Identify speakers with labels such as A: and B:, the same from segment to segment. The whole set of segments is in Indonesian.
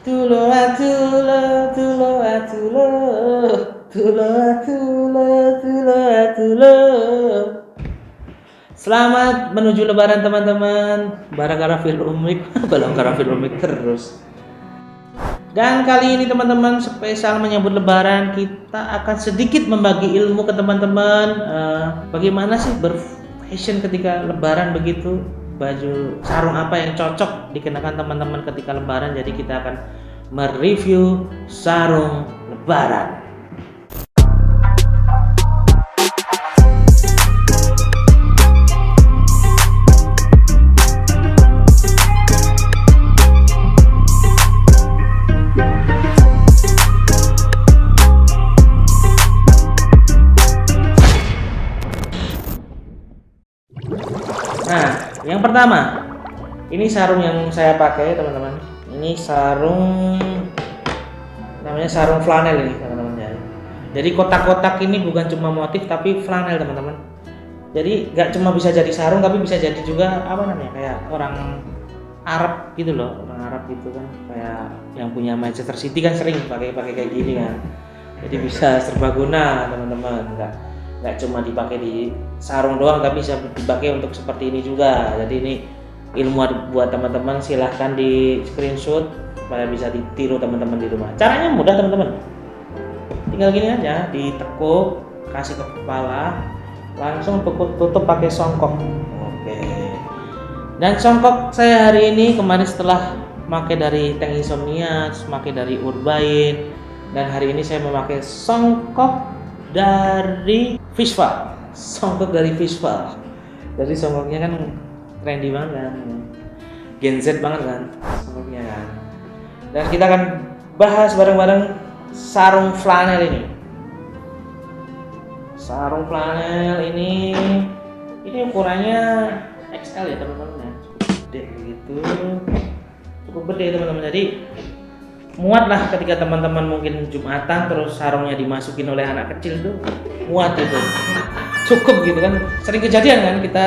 A: Tulo tulo tulo tulo tulo tulo tulo tulo. Selamat menuju Lebaran teman-teman. Barang karafil umik, balong karafil umik terus. Dan kali ini teman-teman spesial menyambut Lebaran, kita akan sedikit membagi ilmu ke teman-teman. Bagaimana sih berfashion ketika Lebaran begitu? Baju sarung apa yang cocok dikenakan teman-teman ketika Lebaran? Jadi kita akan mereview sarung Lebaran. Nah, yang pertama, ini sarung yang saya pakai teman-teman. Ini sarung, namanya sarung flanel ini teman-teman ya. Jadi kotak-kotak ini bukan cuma motif tapi flanel teman-teman. Jadi nggak cuma bisa jadi sarung tapi bisa jadi juga apa namanya, kayak orang Arab gitu loh, orang Arab gitu kan, kayak yang punya Manchester City kan sering pakai kayak gini kan. Jadi bisa serbaguna teman-teman, nggak cuma dipakai di sarung doang tapi bisa dipakai untuk seperti ini juga. Jadi ini ilmu buat teman-teman, silahkan di screenshot supaya bisa ditiru teman-teman di rumah. Caranya mudah teman-teman, tinggal gini aja, ditekuk, kasih ke kepala, langsung tutup pakai songkok. Oke. Dan songkok saya hari ini kemarin setelah pakai dari Tank Insomnia, pakai dari Urbain, dan hari ini saya memakai songkok dari Fishval. Songkok dari Fishval. Jadi songkoknya kan trendy banget kan, Gen Z banget kan songkoknya kan. Dan kita akan bahas bareng-bareng sarung flanel ini. Sarung flanel ini ukurannya XL ya teman-teman ya, cukup gede gitu, cukup gede teman-teman. Jadi muat lah ketika teman-teman mungkin Jumatan terus sarungnya dimasukin oleh anak kecil tuh muat itu, cukup gitu kan. Sering kejadian kan kita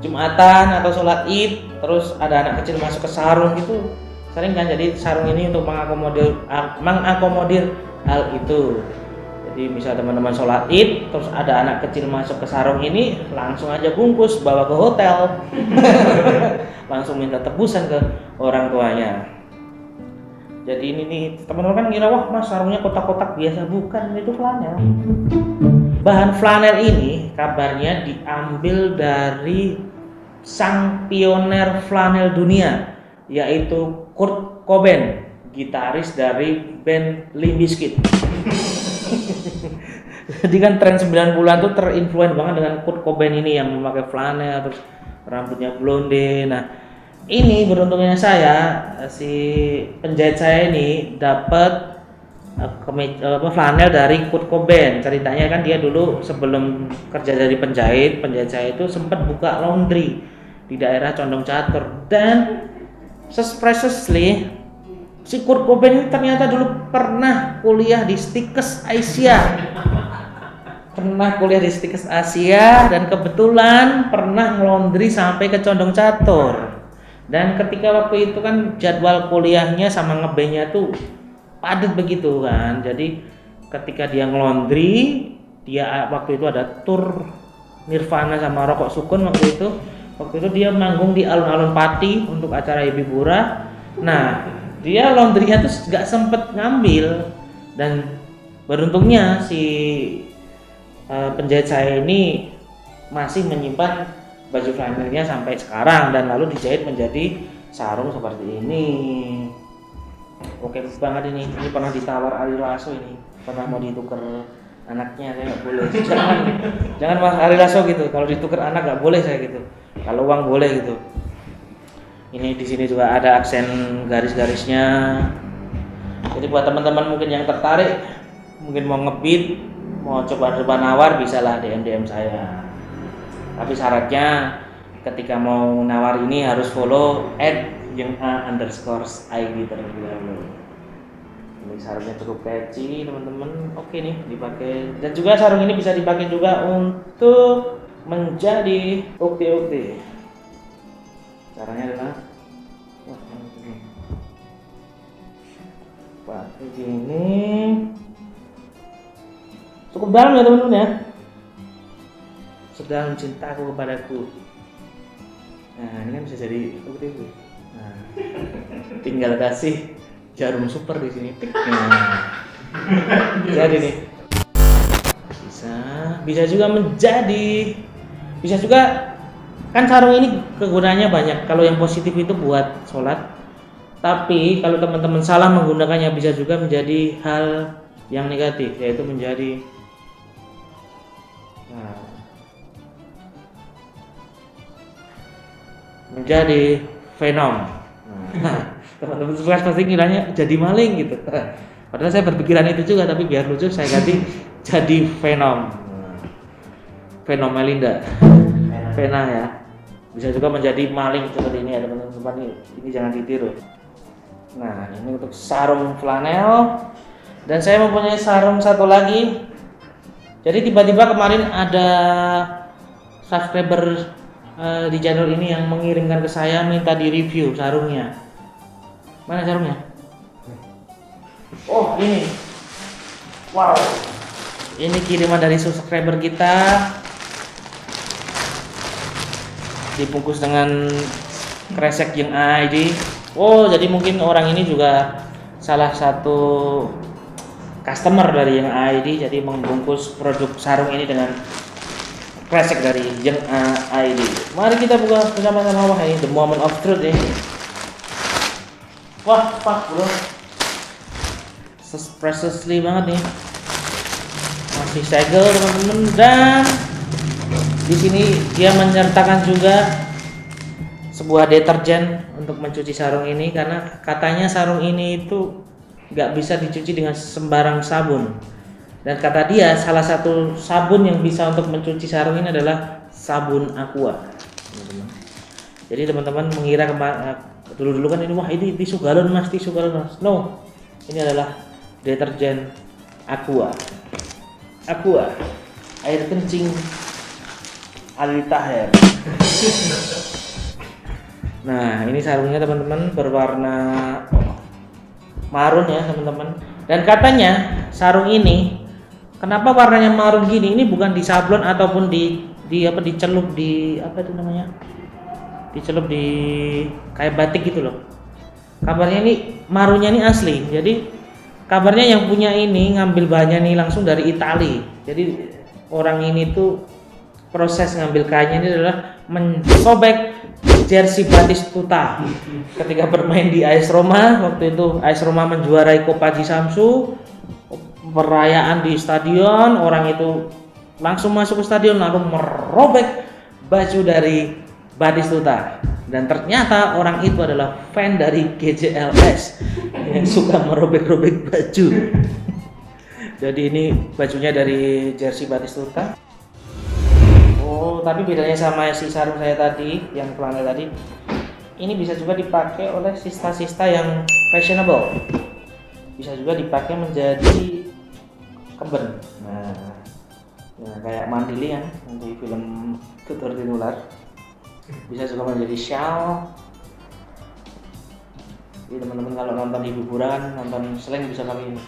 A: Jumatan atau sholat Id terus ada anak kecil masuk ke sarung gitu, sering kan. Jadi sarung ini untuk mengakomodir hal itu. Jadi misal teman-teman sholat Id terus ada anak kecil masuk ke sarung ini, langsung aja bungkus bawa ke hotel langsung minta tebusan ke orang tuanya. Jadi ini nih teman-teman kan ngira, wah mas sarungnya kotak-kotak biasa, bukan, itu flanel. Bahan flanel ini kabarnya diambil dari sang pioner flanel dunia, yaitu Kurt Cobain, gitaris dari band Limp Bizkit. Jadi kan tren 90-an tuh terinfluen banget dengan Kurt Cobain ini yang memakai flanel terus rambutnya blonde. Nah, ini beruntungnya saya, si penjahit saya ini dapat flanel dari Kurt Cobain. Ceritanya kan dia dulu sebelum kerja dari penjahit saya itu sempat buka laundry di daerah Condong Catur, dan surprisingly si Kurt Cobain ini ternyata dulu pernah kuliah di Stikes Asia. Pernah kuliah di Stikes Asia dan kebetulan pernah ngelondri sampai ke Condong Catur. Dan ketika waktu itu kan jadwal kuliahnya sama ngebandnya tuh padat begitu kan. Jadi ketika dia ngelondri, dia waktu itu ada tour Nirvana sama Rokok Sukun waktu itu dia manggung di alun-alun Pati untuk acara Hibibura. Nah, dia laundrynya tuh gak sempet ngambil, dan beruntungnya si penjahit saya ini masih menyimpan baju flanelnya sampai sekarang dan lalu dijahit menjadi sarung seperti ini. Oke banget ini pernah ditawar Ari Lasso, ini pernah mau ditukar anaknya, saya nggak boleh. jangan Mas Ari Lasso gitu, kalau ditukar anak nggak boleh saya gitu, kalau uang boleh gitu. Ini di sini juga ada aksen garis-garisnya. Jadi buat teman-teman mungkin yang tertarik, mungkin mau ngebit, mau coba nawar, bisalah DM saya. Tapi syaratnya ketika mau nawar ini harus follow @yengA_ID terlebih dahulu. Ini sarungnya cukup catchy teman-teman. Oke nih dipakai, dan juga sarung ini bisa dipakai juga untuk menjadi ukti-ukti. Caranya adalah pakai gini. Cukup dalam ya teman-teman ya. Sedalam cintaku kepadaku. Nah ini kan bisa jadi seperti itu. Nah, tinggal kasih jarum super di sini. Nah, jadi nih. Bisa juga menjadi. Bisa juga kan sarung ini kegunaannya banyak. Kalau yang positif itu buat sholat. Tapi kalau teman-teman salah menggunakannya bisa juga menjadi hal yang negatif, yaitu menjadi venom. Nah, teman-teman pasti kiranya jadi maling gitu. Padahal saya berpikiran itu juga, tapi biar lucu saya ganti jadi venom. Venom Melinda. Vena ya. Bisa juga menjadi maling seperti ini ya teman-teman. Ini jangan ditiru. Nah, ini untuk sarung flanel. Dan saya mempunyai sarung satu lagi. Jadi tiba-tiba kemarin ada subscriber di channel ini yang mengirimkan ke saya minta di review sarungnya. Mana sarungnya? Oh ini. Wow. Ini kiriman dari subscriber kita. Dibungkus dengan kresek yang ID. Oh jadi mungkin orang ini juga salah satu customer dari yang ID, jadi membungkus produk sarung ini dengan kresek dari yang ID. Mari kita buka bersama-sama. Wah ini the moment of truth ini. Wah pak bro, precisely banget nih. Masih segel teman-teman, dan di sini dia menyertakan juga sebuah deterjen untuk mencuci sarung ini, karena katanya sarung ini itu nggak bisa dicuci dengan sembarang sabun. Dan kata dia salah satu sabun yang bisa untuk mencuci sarung ini adalah sabun Aqua. Jadi teman-teman mengira dulu kan ini wah ini tisu galon mas. No, ini adalah deterjen Aqua. Air kencing Ali Taher. Nah ini sarungnya teman-teman berwarna marun ya teman-teman. Dan katanya sarung ini kenapa warnanya marun gini? Ini bukan disablon ataupun dicelup di apa itu namanya? Dicelup di kayak batik gitu loh. Kabarnya ini marunnya ini asli. Jadi kabarnya yang punya ini ngambil bahannya nih langsung dari Itali. Jadi orang ini tuh proses ngambil kainnya ini adalah mensobek jersey Batistuta ketika bermain di AS Roma. Waktu itu AS Roma menjuarai Coppa di Samsu, perayaan di stadion, orang itu langsung masuk ke stadion lalu merobek baju dari Batistuta, dan ternyata orang itu adalah fan dari GJLS yang suka merobek-robek baju. Jadi ini bajunya dari jersey Batistuta. Oh, tapi bedanya sama si sarung saya tadi, yang flanel tadi, ini bisa juga dipakai oleh sista-sista yang fashionable. Bisa juga dipakai menjadi keben. Nah kayak Mandili yang di film Tutur Tinular. Bisa juga menjadi shawl. Jadi teman-teman kalau nonton hiburan, nonton slang bisa pakai ini.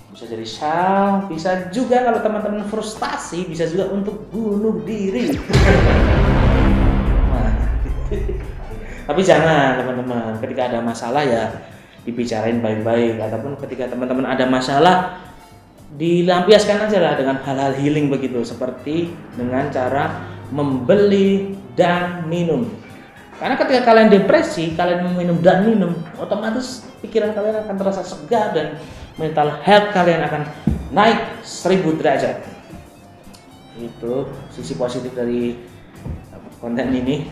A: Bisa jadi shawl, bisa juga kalau teman-teman frustasi bisa juga untuk bunuh diri. Nah, tapi jangan teman-teman, ketika ada masalah ya dibicarain baik-baik, ataupun ketika teman-teman ada masalah dilampiaskan aja lah dengan hal-hal healing begitu, seperti dengan cara membeli dan minum. Karena ketika kalian depresi, kalian meminum dan minum, otomatis pikiran kalian akan terasa segar dan mental health kalian akan naik 1000 derajat. Itu sisi positif dari konten ini.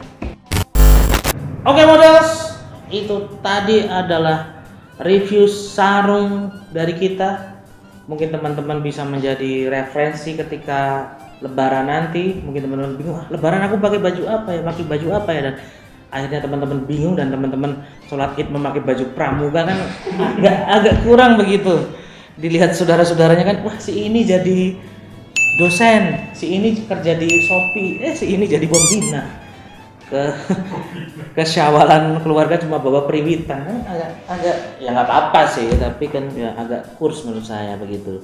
A: Oke models, itu tadi adalah review sarung dari kita. Mungkin teman-teman bisa menjadi referensi ketika lebaran nanti. Mungkin teman-teman bingung, lebaran aku pakai baju apa ya, dan akhirnya teman-teman bingung dan teman-teman sholat id memakai baju pramuka kan agak kurang begitu. Dilihat saudara-saudaranya kan, wah si ini jadi dosen, si ini kerja di Shopee, si ini jadi pembina. ke kesyawalan keluarga cuma bawa periwitan kan agak ya nggak apa-apa sih, tapi kan ya agak kurs menurut saya begitu.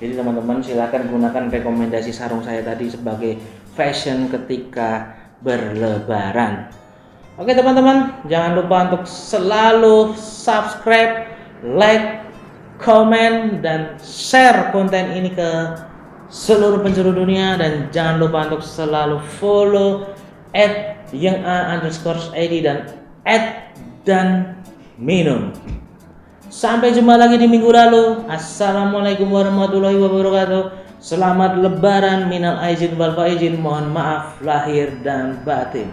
A: Jadi teman-teman silakan gunakan rekomendasi sarung saya tadi sebagai fashion ketika berlebaran. Oke teman-teman, jangan lupa untuk selalu subscribe, like, komen, dan share konten ini ke seluruh penjuru dunia, dan jangan lupa untuk selalu follow @younga_id dan @dan_minum. Sampai jumpa lagi di minggu lalu. Assalamualaikum warahmatullahi wabarakatuh. Selamat lebaran, minal aizin wal faizin, mohon maaf lahir dan batin.